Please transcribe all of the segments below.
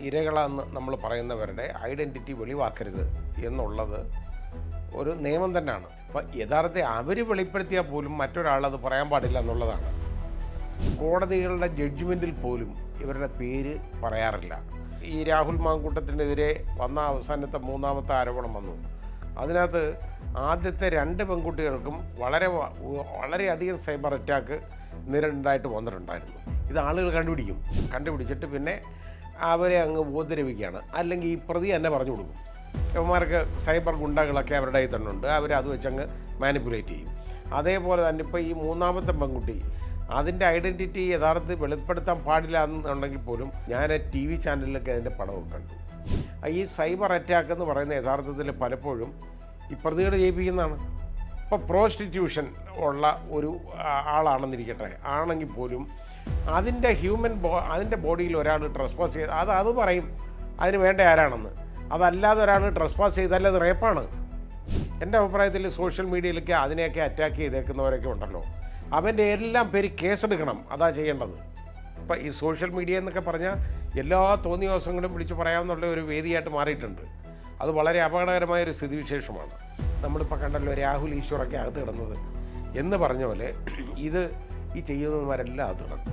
ഇരകളെന്ന് നമ്മൾ പറയുന്നവരുടെ ഐഡൻറ്റിറ്റി വെളിവാക്കരുത് എന്നുള്ളത് ഒരു നിയമം തന്നെയാണ്. അപ്പം യഥാർത്ഥത്തിൽ അവർ വെളിപ്പെടുത്തിയാൽ പോലും മറ്റൊരാളത് പറയാൻ പാടില്ല എന്നുള്ളതാണ്. കോടതികളുടെ ജഡ്ജ്മെൻറ്റിൽ പോലും ഇവരുടെ പേര് പറയാറില്ല. ഈ രാഹുൽ മാങ്കൂട്ടത്തിനെതിരെ വന്ന അവസാനത്തെ മൂന്നാമത്തെ ആരോപണം വന്നു. അതിനകത്ത് ആദ്യത്തെ 2 പെൺകുട്ടികൾക്കും വളരെയധികം സൈബർ അറ്റാക്ക് നേരിടായിട്ട് വന്നിട്ടുണ്ടായിരുന്നു. ഇത് ആളുകൾ കണ്ടുപിടിച്ചിട്ട് പിന്നെ അവരെ അങ്ങ് ഉപദ്രവിക്കുകയാണ്. അല്ലെങ്കിൽ ഈ പ്രതി തന്നെ പറഞ്ഞു കൊടുക്കും. ഇവന്മാർക്ക് സൈബർ ഗുണ്ടകളൊക്കെ അവരുടെ കയ്യിൽ തന്നെ ഉണ്ട്, അവരത് വെച്ചങ്ങ് മാനിപ്പുലേറ്റ് ചെയ്യും. അതേപോലെ തന്നെ ഇപ്പോൾ ഈ മൂന്നാമത്തെ പെൺകുട്ടി അതിൻ്റെ ഐഡൻറ്റിറ്റി യഥാർത്ഥത്തിൽ വെളിപ്പെടുത്താൻ പാടില്ല എന്നുണ്ടെങ്കിൽ പോലും ഞാൻ TV ചാനലിലൊക്കെ അതിൻ്റെ പടമൊക്കെ കണ്ടു. ഈ സൈബർ അറ്റാക്ക് എന്ന് പറയുന്ന യഥാർത്ഥത്തിൽ പലപ്പോഴും ഈ പ്രതികൾ ചെയ്യിപ്പിക്കുന്നതാണ്. ഇപ്പോൾ പ്രോസ്റ്റിറ്റ്യൂഷൻ ഉള്ള ഒരു ആളാണെന്നിരിക്കട്ടെ, ആണെങ്കിൽ പോലും അതിൻ്റെ അതിൻ്റെ ബോഡിയിൽ ഒരാൾ ട്രസ്പാസ് ചെയ്ത് അത് പറയും അതിന് വേണ്ട ആരാണെന്ന്. അതല്ലാതെ ഒരാൾ ട്രസ്പാസ് ചെയ്താൽ അത് റേപ്പാണ്. എൻ്റെ അഭിപ്രായത്തിൽ സോഷ്യൽ മീഡിയയിലൊക്കെ അതിനെയൊക്കെ അറ്റാക്ക് ചെയ്തേക്കുന്നവരൊക്കെ ഉണ്ടല്ലോ, അവൻ്റെ എല്ലാം പേര് കേസെടുക്കണം. അതാ ചെയ്യേണ്ടത്. ഇപ്പം ഈ സോഷ്യൽ മീഡിയ എന്നൊക്കെ പറഞ്ഞാൽ എല്ലാ തോന്നിയവസങ്ങളും വിളിച്ച് പറയാമെന്നുള്ള ഒരു വേദിയായിട്ട് മാറിയിട്ടുണ്ട്. അത് വളരെ അപകടകരമായൊരു സ്ഥിതിവിശേഷമാണ്. നമ്മളിപ്പോൾ കണ്ടല്ലോ രാഹുൽ ഈശ്വറൊക്കെ അകത്ത് കിടന്നത് എന്ന് പറഞ്ഞ പോലെ ഇത് ഈ ചെയ്യുന്നവന്മാരെല്ലാം അകത്ത് കിടക്കും.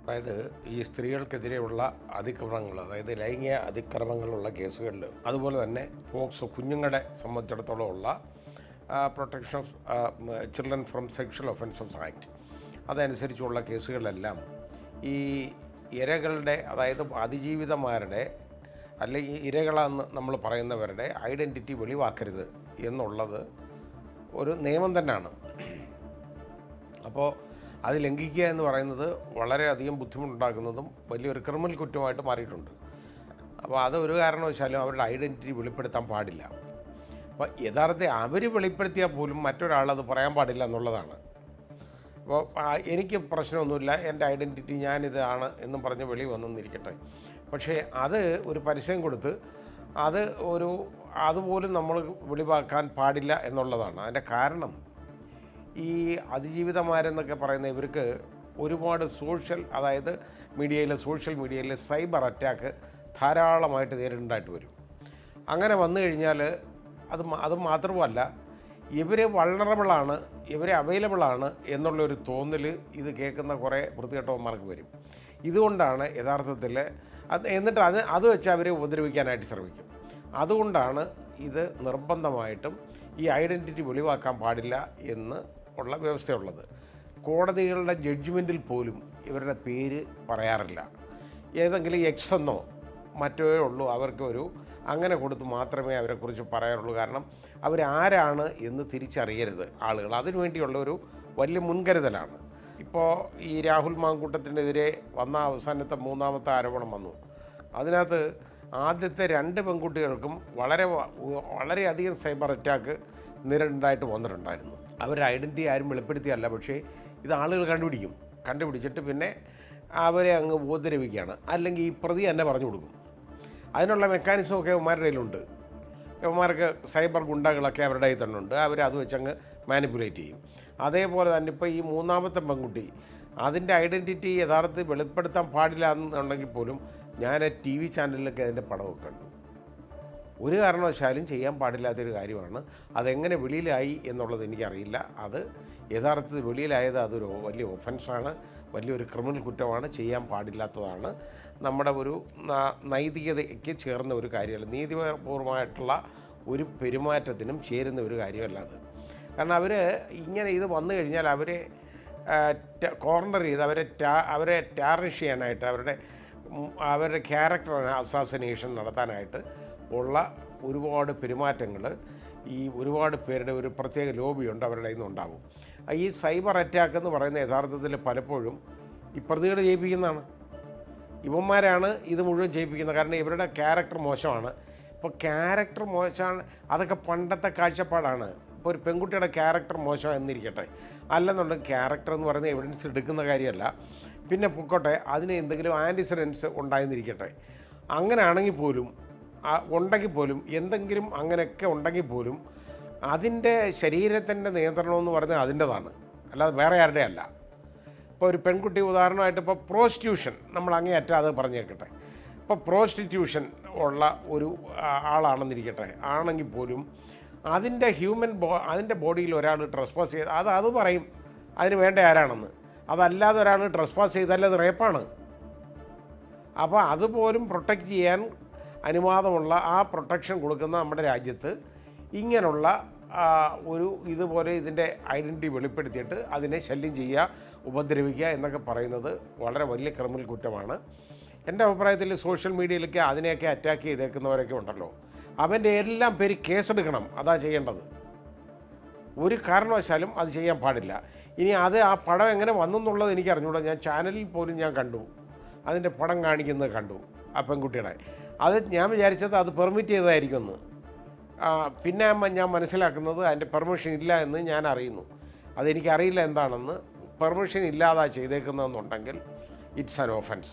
അതായത് ഈ സ്ത്രീകൾക്കെതിരെയുള്ള അതിക്രമങ്ങൾ, അതായത് ലൈംഗിക അതിക്രമങ്ങളുള്ള കേസുകളിൽ, അതുപോലെ തന്നെ പോക്സോ കുഞ്ഞുങ്ങളെ സംബന്ധിച്ചിടത്തോളം ഉള്ള protection of children from sexual offences act, അതനുസരിച്ചുള്ള കേസുകളിലെല്ലാം ഈ ഇരകളുടെ, അതായത് അതിജീവിതമാരുടെ അല്ലെങ്കിൽ ഇരകളെന്ന് നമ്മൾ പറയുന്നവരുടെ ഐഡൻറ്റിറ്റി വെളിവാക്കരുത് എന്നുള്ളത് ഒരു നിയമം തന്നെയാണ്. അപ്പോൾ അത് ലംഘിക്കുക എന്ന് പറയുന്നത് വളരെയധികം ബുദ്ധിമുട്ടുണ്ടാക്കുന്നതും വലിയൊരു ക്രിമിനൽ കുറ്റമായിട്ട് മാറിയിട്ടുണ്ട്. അപ്പോൾ അത് ഒരു കാരണവശാലും അവരുടെ ഐഡൻറ്റിറ്റി വെളിപ്പെടുത്താൻ പാടില്ല. അപ്പോൾ യഥാർത്ഥത്തിൽ അവർ വെളിപ്പെടുത്തിയാൽ പോലും മറ്റൊരാളത് പറയാൻ പാടില്ല എന്നുള്ളതാണ്. അപ്പോൾ എനിക്ക് പ്രശ്നമൊന്നുമില്ല, എൻ്റെ ഐഡൻറ്റിറ്റി ഞാനിതാണ് എന്നും പറഞ്ഞ് വെളി വന്നെന്നിരിക്കട്ടെ. പക്ഷേ അത് ഒരു പരസ്യം കൊടുത്ത് അതുപോലും നമ്മൾ വെളിവാക്കാൻ പാടില്ല എന്നുള്ളതാണ്. അതിൻ്റെ കാരണം ഈ അതിജീവിതമാരെന്നൊക്കെ പറയുന്ന ഇവർക്ക് ഒരുപാട് അതായത് സോഷ്യൽ മീഡിയയിൽ സൈബർ അറ്റാക്ക് ധാരാളമായിട്ട് നേരിടേണ്ടതായിട്ട് വരും. അങ്ങനെ വന്നു കഴിഞ്ഞാൽ അത് മാത്രമല്ല, ഇവർ വൾണറബിളാണ്, ഇവർ അവൈലബിളാണ് എന്നുള്ളൊരു തോന്നൽ ഇത് കേൾക്കുന്ന കുറേ വൃത്തികെട്ടവന്മാർക്ക് വരും. ഇതുകൊണ്ടാണ് യഥാർത്ഥത്തിൽ എന്നിട്ട് അത് വെച്ച് അവരെ ഉപദ്രവിക്കാനായിട്ട് ശ്രമിക്കും. അതുകൊണ്ടാണ് ഇത് നിർബന്ധമായിട്ടും ഈ ഐഡൻറ്റിറ്റി വെളിവാക്കാൻ പാടില്ല എന്ന് ഉള്ള വ്യവസ്ഥയുള്ളത്. കോടതികളുടെ ജഡ്ജ്മെൻറ്റിൽ പോലും ഇവരുടെ പേര് പറയാറില്ല. ഏതെങ്കിലും എന്നോ മറ്റോ ഉള്ളൂ അവർക്ക് അങ്ങനെ കൊടുത്ത് മാത്രമേ അവരെക്കുറിച്ച് പറയാറുള്ളൂ. കാരണം അവരാരാണ് എന്ന് തിരിച്ചറിയരുത് ആളുകൾ. അതിനുവേണ്ടിയുള്ള ഒരു വലിയ മുൻകരുതലാണ്. ഇപ്പോൾ ഈ രാഹുൽ മാങ്കൂട്ടത്തിനെതിരെ വന്ന അവസാനത്തെ മൂന്നാമത്തെ ആരോപണം വന്നു. അതിനകത്ത് ആദ്യത്തെ 2 പെൺകുട്ടികൾക്കും വളരെയധികം സൈബർ അറ്റാക്ക് നേരിടായിട്ട് വന്നിട്ടുണ്ടായിരുന്നു. അവരുടെ ഐഡൻറ്റിറ്റി ആരും വെളിപ്പെടുത്തിയല്ല, പക്ഷേ ഇത് ആളുകൾ കണ്ടുപിടിച്ചിട്ട് പിന്നെ അവരെ അങ്ങ് ഉപദ്രവിക്കുകയാണ്. അല്ലെങ്കിൽ ഈ പ്രതി തന്നെ പറഞ്ഞു കൊടുക്കും. അതിനുള്ള മെക്കാനിസമൊക്കെ ഇവന്മാരുടെ കയ്യിലുണ്ട്. ഇവന്മാർക്ക് സൈബർ ഗുണ്ടകളൊക്കെ അവരുടെ കയ്യിൽ തന്നെ ഉണ്ട്, അവരത് വെച്ചങ്ങ് മാനിപ്പുലേറ്റ് ചെയ്യും. അതേപോലെ തന്നെ ഇപ്പോൾ ഈ മൂന്നാമത്തെ പെൺകുട്ടി അതിൻ്റെ ഐഡൻറ്റിറ്റി യഥാർത്ഥത്തിൽ വെളിപ്പെടുത്താൻ പാടില്ല എന്നുണ്ടെങ്കിൽ പോലും ഞാൻ TV ചാനലിലൊക്കെ അതിൻ്റെ പടമൊക്കെ കണ്ടു. ഒരു കാരണവശാലും ചെയ്യാൻ പാടില്ലാത്തൊരു കാര്യമാണ്. അതെങ്ങനെ വെളിയിലായി എന്നുള്ളത് എനിക്കറിയില്ല. അത് യഥാർത്ഥത്തിൽ വെളിയിലായത് അതൊരു വലിയ ഒഫൻസാണ്, വലിയൊരു ക്രിമിനൽ കുറ്റമാണ്, ചെയ്യാൻ പാടില്ലാത്തതാണ്. നമ്മുടെ ഒരു നൈതികതയ്ക്ക് ചേർന്ന ഒരു കാര്യമല്ല, നീതിപൂർവമായിട്ടുള്ള ഒരു പെരുമാറ്റത്തിനും ചേരുന്ന ഒരു കാര്യമല്ല അത്. കാരണം ഇങ്ങനെ ഇത് വന്നു കഴിഞ്ഞാൽ അവരെ കോർണർ ചെയ്ത് അവരെ ടാർണിഷ് ചെയ്യാനായിട്ട്, അവരുടെ ക്യാരക്ടർ അസാസിനേഷൻ നടത്താനായിട്ട് ഉള്ള ഒരുപാട് പെരുമാറ്റങ്ങൾ ഈ ഒരുപാട് പേരുടെ ഒരു പ്രത്യേക ലോബിയുണ്ട് അവരുടെ കയ്യിൽ നിന്നുണ്ടാകും. ഈ സൈബർ അറ്റാക്ക് എന്ന് പറയുന്ന യഥാർത്ഥത്തിൽ പലപ്പോഴും ഈ പ്രതികൾ ചെയ്യിപ്പിക്കുന്നതാണ്. ഇവന്മാരാണ് ഇത് മുഴുവൻ ചെയ്യിപ്പിക്കുന്നത്. കാരണം ഇവരുടെ ക്യാരക്ടർ മോശമാണ്. ഇപ്പോൾ ക്യാരക്ടർ മോശമാണ്, അതൊക്കെ പണ്ടത്തെ കാഴ്ചപ്പാടാണ്. ഇപ്പോൾ ഒരു പെൺകുട്ടിയുടെ ക്യാരക്ടർ മോശം എന്നിരിക്കട്ടെ, അല്ലെന്നുണ്ടെങ്കിൽ ക്യാരക്ടർ എന്ന് പറയുന്ന എവിഡൻസ് എടുക്കുന്ന കാര്യമല്ല. പിന്നെ പൊക്കോട്ടെ, അതിന് എന്തെങ്കിലും ആൻറ്റിസിഡൻസ് ഉണ്ടായെന്നിരിക്കട്ടെ, അങ്ങനെ ആണെങ്കിൽ പോലും എന്തെങ്കിലും അങ്ങനെയൊക്കെ ഉണ്ടെങ്കിൽ പോലും അതിൻ്റെ ശരീരത്തിൻ്റെ നിയന്ത്രണം എന്ന് പറഞ്ഞാൽ അതിൻ്റെതാണ്, അല്ലാതെ വേറെ ആരുടെ അല്ല. ഇപ്പോൾ ഒരു പെൺകുട്ടി ഉദാഹരണമായിട്ട് ഇപ്പോൾ പ്രോസ്റ്റിറ്റ്യൂഷൻ നമ്മൾ അങ്ങേയറ്റം അത് പറഞ്ഞേക്കട്ടെ, ഇപ്പോൾ പ്രോസ്റ്റിറ്റ്യൂഷൻ ഉള്ള ഒരു ആളാണെന്നിരിക്കട്ടെ, ആണെങ്കിൽ പോലും അതിൻ്റെ അതിൻ്റെ ബോഡിയിൽ ഒരാൾ ട്രസ്പാസ് ചെയ്ത് അത് പറയും അതിന് വേണ്ട ആരാണെന്ന്. അതല്ലാതെ ഒരാൾ ട്രസ്പാസ് ചെയ്താൽ അത് റേപ്പാണ്. അപ്പോൾ അതുപോലും പ്രൊട്ടക്റ്റ് ചെയ്യാൻ അനുവാദമുള്ള ആ പ്രൊട്ടക്ഷൻ കൊടുക്കുന്ന നമ്മുടെ രാജ്യത്ത് ഇങ്ങനെയുള്ള ഇതുപോലെ ഇതിൻ്റെ ഐഡൻറ്റിറ്റി വെളിപ്പെടുത്തിയിട്ട് അതിനെ ശല്യം ചെയ്യുക, ഉപദ്രവിക്കുക എന്നൊക്കെ പറയുന്നത് വളരെ വലിയ ക്രിമിനൽ കുറ്റമാണ്. എൻ്റെ അഭിപ്രായത്തിൽ സോഷ്യൽ മീഡിയയിലൊക്കെ അതിനെയൊക്കെ അറ്റാക്ക് ചെയ്തേക്കുന്നവരൊക്കെ ഉണ്ടല്ലോ, അവൻ്റെ എല്ലാം പേര് കേസെടുക്കണം. അതാ ചെയ്യേണ്ടത്. ഒരു കാരണവശാലും അത് ചെയ്യാൻ പാടില്ല. ഇനി ആ പടം എങ്ങനെ വന്നെന്നുള്ളത് എനിക്ക് അറിഞ്ഞൂടാ. ഞാൻ ചാനലിൽ പോലും ഞാൻ കണ്ടു, അതിൻ്റെ പടം കാണിക്കുന്നത് കണ്ടു ആ പെൺകുട്ടിയുടെ. അത് ഞാൻ വിചാരിച്ചത് അത് പെർമിറ്റ് ചെയ്തതായിരിക്കുമെന്ന്. പിന്നെ ഞാൻ മനസ്സിലാക്കുന്നത് അതിൻ്റെ പെർമിഷൻ ഇല്ല എന്ന് ഞാൻ അറിയുന്നു. അതെനിക്കറിയില്ല എന്താണെന്ന്. പെർമിഷൻ ഇല്ലാതെ ചെയ്തേക്കുന്നതെന്നുണ്ടെങ്കിൽ ഇറ്റ്സ് ആൻ ഓഫൻസ്.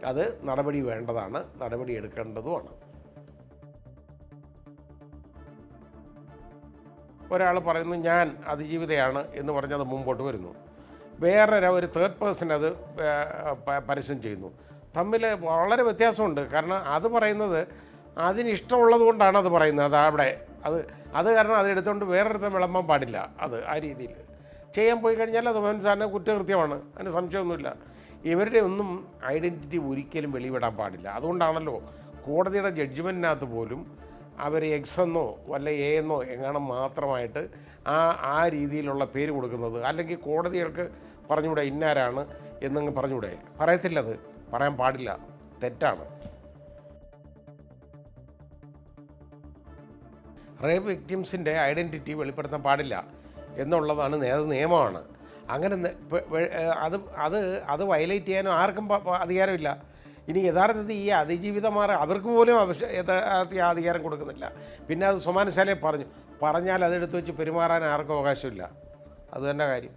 അത് നടപടി വേണ്ടതാണ്, നടപടി എടുക്കേണ്ടതുമാണ്. ഒരാൾ പറയുന്നു ഞാൻ അതിജീവിതയാണ് എന്ന് പറഞ്ഞത് മുമ്പോട്ട് വരുന്നു, ഒരു തേർഡ് പേഴ്സൺ അത് പരസ്യം ചെയ്യുന്നു. തമ്മിൽ വളരെ വ്യത്യാസമുണ്ട്. കാരണം അത് പറയുന്നത് അതിനിഷ്ടമുള്ളത് കൊണ്ടാണ് അത് പറയുന്നത്. അത് കാരണം അതെടുത്തുകൊണ്ട് വേറൊരുത്തം വിളമ്പാൻ പാടില്ല. ആ രീതിയിൽ ചെയ്യാൻ പോയി കഴിഞ്ഞാൽ അത് മനസ്സാറിന് കുറ്റകൃത്യമാണ്, അതിന് സംശയമൊന്നുമില്ല. ഇവരുടെ ഒന്നും ഐഡൻറ്റിറ്റി ഒരിക്കലും വെളിവിടാൻ പാടില്ല. അതുകൊണ്ടാണല്ലോ കോടതിയുടെ ജഡ്ജ്മെൻറ്റിനകത്ത് പോലും അവർ എക്സ് എന്നോ വല്ല എ എന്നോ എങ്ങാനും മാത്രമായിട്ട് ആ രീതിയിലുള്ള പേര് കൊടുക്കുന്നത്. അല്ലെങ്കിൽ കോടതികൾക്ക് പറഞ്ഞുകൂടെ ഇന്നാരാണ് എന്നങ്ങ് പറഞ്ഞുകൂടെ? പറയത്തില്ലത്, പറയാൻ പാടില്ല, തെറ്റാണ്. റേപ്പ് വിക്ടിംസിൻ്റെ ഐഡൻറ്റിറ്റി വെളിപ്പെടുത്താൻ പാടില്ല എന്നുള്ളതാണ് നിയമമാണ്. അങ്ങനെ അത് വയലേറ്റ് ചെയ്യാനും ആർക്കും അധികാരമില്ല. ഇനി യഥാർത്ഥത്തിൽ ഈ അതിജീവിതമാർ അവർക്ക് പോലും അധികാരം കൊടുക്കുന്നില്ല. പിന്നെ അത് സമാനശാലയെ പറഞ്ഞാൽ അതെടുത്ത് വെച്ച് പെരുമാറാൻ ആർക്കും അവകാശമില്ല. അത് തന്നെ കാര്യം.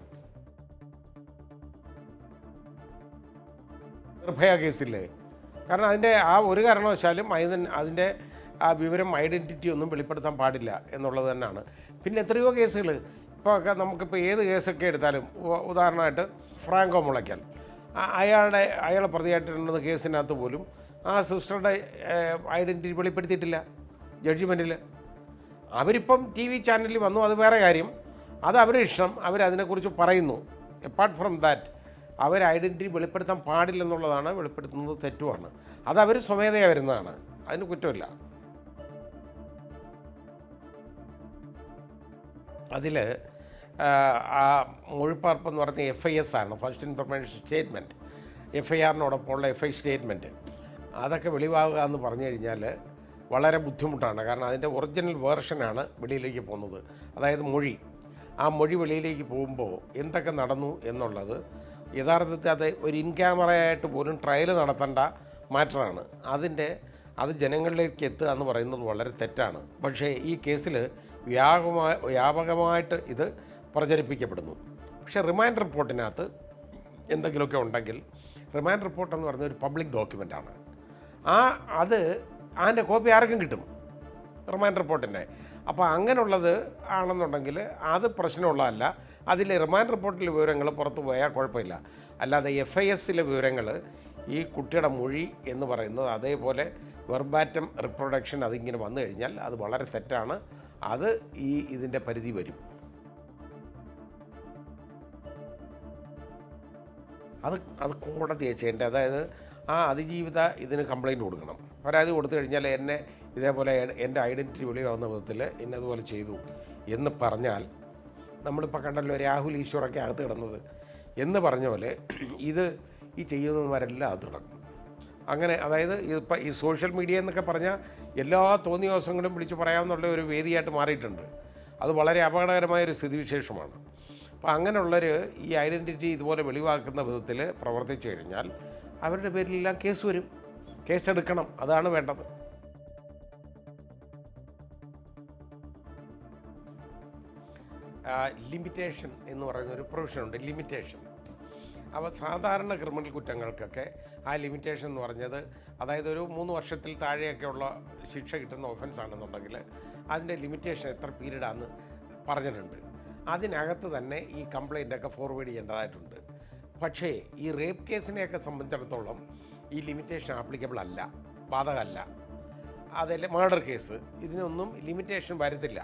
നിർഭയ കേസില്ലേ, കാരണം അതിൻ്റെ ഒരു കാരണവശാലും അതിൻ്റെ വിവരം ഐഡൻറ്റിറ്റി ഒന്നും വെളിപ്പെടുത്താൻ പാടില്ല എന്നുള്ളത് തന്നെയാണ്. പിന്നെ എത്രയോ കേസുകൾ ഇപ്പോൾ നമുക്കിപ്പോൾ ഏത് കേസൊക്കെ എടുത്താലും, ഉദാഹരണമായിട്ട് ഫ്രാങ്കോ മുളയ്ക്കൽ, അയാളെ പ്രതിയായിട്ടുണ്ടെന്ന കേസിനകത്ത് പോലും ആ സിസ്റ്ററുടെ ഐഡൻറ്റിറ്റി വെളിപ്പെടുത്തിയിട്ടില്ല ജഡ്ജ്മെൻറ്റിൽ. അവരിപ്പം TV ചാനലിൽ വന്നു, അത് വേറെ കാര്യം, അത് അവരുടെ ഇഷ്ടം, അവരതിനെക്കുറിച്ച് പറയുന്നു. എപ്പാർട്ട് ഫ്രം ദാറ്റ് അവർ ഐഡൻറ്റിറ്റി വെളിപ്പെടുത്താൻ പാടില്ലെന്നുള്ളതാണ്, വെളിപ്പെടുത്തുന്നത് തെറ്റുമാണ്. അത് അവർ സ്വമേധയാ വരുന്നതാണ്, അതിന് കുറ്റമില്ല. അതിൽ ആ മൊഴിപ്പാർപ്പെന്ന് പറഞ്ഞ FIS ആണ്, ഫസ്റ്റ് ഇൻഫർമേഷൻ സ്റ്റേറ്റ്മെൻറ്റ്. FIRനോടൊപ്പമുള്ള FI സ്റ്റേറ്റ്മെൻറ്റ് അതൊക്കെ വെളിവാകുക എന്ന് പറഞ്ഞു കഴിഞ്ഞാൽ വളരെ ബുദ്ധിമുട്ടാണ്. കാരണം അതിൻ്റെ ഒറിജിനൽ വേർഷനാണ് വെളിയിലേക്ക് പോകുന്നത്, അതായത് മൊഴി. ആ മൊഴി വെളിയിലേക്ക് പോകുമ്പോൾ എന്തൊക്കെ നടന്നു എന്നുള്ളത് യഥാർത്ഥത്തിൽ അത് ഒരു ഇൻ ക്യാമറയായിട്ട് പോലും ട്രയൽ നടത്തേണ്ട മാറ്ററാണ്. അത് ജനങ്ങളിലേക്ക് എത്തുക എന്ന് പറയുന്നത് വളരെ തെറ്റാണ്. പക്ഷേ ഈ കേസിൽ വ്യാപകമായിട്ട് ഇത് പ്രചരിപ്പിക്കപ്പെടുന്നു. പക്ഷേ റിമാൻഡ് റിപ്പോർട്ടിനകത്ത് എന്തെങ്കിലുമൊക്കെ ഉണ്ടെങ്കിൽ, റിമാൻഡ് റിപ്പോർട്ട് എന്ന് പറയുന്ന ഒരു പബ്ലിക് ഡോക്യുമെൻ്റാണ്. അതിൻ്റെ കോപ്പി ആർക്കും കിട്ടും റിമാൻഡ് റിപ്പോർട്ടിൻ്റെ. അപ്പോൾ അങ്ങനെയുള്ളത് ആണെന്നുണ്ടെങ്കിൽ അത് പ്രശ്നമുള്ളതല്ല. അതിൽ റിമാൻഡ് റിപ്പോർട്ടിലെ വിവരങ്ങൾ പുറത്തു പോയാൽ കുഴപ്പമില്ല. അല്ലാതെ FISലെ വിവരങ്ങൾ, ഈ കുട്ടിയുടെ മൊഴി എന്ന് പറയുന്നത് അതേപോലെ വെർബാറ്റം റിപ്രൊഡക്ഷൻ അതിങ്ങനെ വന്നു കഴിഞ്ഞാൽ അത് വളരെ തെറ്റാണ്. അത് ഇതിൻ്റെ പരിധി വരും. അത് കോടതിയെ ചെയ്യേണ്ടത്. അതായത് ആ അതിജീവിത ഇതിന് കംപ്ലയിൻറ്റ് കൊടുക്കണം. പരാതി കൊടുത്തു കഴിഞ്ഞാൽ ഇതേപോലെ എൻ്റെ ഐഡൻറ്റിറ്റി വെളിയാവുന്ന വിധത്തിൽ ഇന്നതുപോലെ ചെയ്തു എന്ന് പറഞ്ഞാൽ, നമ്മളിപ്പോൾ കണ്ടല്ലോ രാഹുൽ ഈശ്വറൊക്കെ അകത്ത് കിടന്നത് എന്ന് പറഞ്ഞ പോലെ ഈ ചെയ്യുന്നവന്മാരെല്ലാം അകത്ത് കിടക്കും. അങ്ങനെ അതായത് ഇതിപ്പോൾ ഈ സോഷ്യൽ മീഡിയ എന്നൊക്കെ പറഞ്ഞാൽ എല്ലാ തോന്നിയ ദിവസങ്ങളും വിളിച്ച് പറയാമെന്നുള്ള ഒരു വേദിയായിട്ട് മാറിയിട്ടുണ്ട്. അത് വളരെ അപകടകരമായൊരു സ്ഥിതിവിശേഷമാണ്. അപ്പോൾ അങ്ങനെയുള്ളവർ ഈ ഐഡൻറ്റിറ്റി ഇതുപോലെ വെളിവാക്കുന്ന വിധത്തിൽ പ്രവർത്തിച്ചു കഴിഞ്ഞാൽ അവരുടെ പേരിലെല്ലാം കേസ് വരും. കേസെടുക്കണം, അതാണ് വേണ്ടത്. ലിമിറ്റേഷൻ എന്ന് പറയുന്നൊരു പ്രൊവിഷനുണ്ട്, ലിമിറ്റേഷൻ. അപ്പോൾ സാധാരണ ക്രിമിനൽ കുറ്റങ്ങൾക്കൊക്കെ ആ ലിമിറ്റേഷൻ എന്ന് പറഞ്ഞത്, അതായത് ഒരു 3 വർഷത്തിൽ താഴെയൊക്കെയുള്ള ശിക്ഷ കിട്ടുന്ന ഒഫൻസ് ആണെന്നുണ്ടെങ്കിൽ അതിൻ്റെ ലിമിറ്റേഷൻ എത്ര പീരീഡാണെന്ന് പറഞ്ഞിട്ടുണ്ട്. അതിനകത്ത് തന്നെ ഈ കംപ്ലയിൻ്റൊക്കെ ഫോർവേഡ് ചെയ്യേണ്ടതായിട്ടുണ്ട്. പക്ഷേ ഈ റേപ്പ് കേസിനെയൊക്കെ സംബന്ധിച്ചിടത്തോളം ഈ ലിമിറ്റേഷൻ ആപ്ലിക്കബിൾ അല്ല, ബാധകമല്ല. അതല്ല മർഡർ കേസ്, ഇതിനൊന്നും ലിമിറ്റേഷൻ വരത്തില്ല.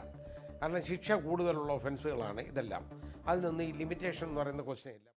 കാരണം ശിക്ഷ കൂടുതലുള്ള ഒഫൻസുകളാണ് ഇതെല്ലാം. അതിനൊന്നും ഈ ലിമിറ്റേഷൻ എന്ന് പറയുന്ന ക്വസ്റ്റ്യൻ ഇല്ല.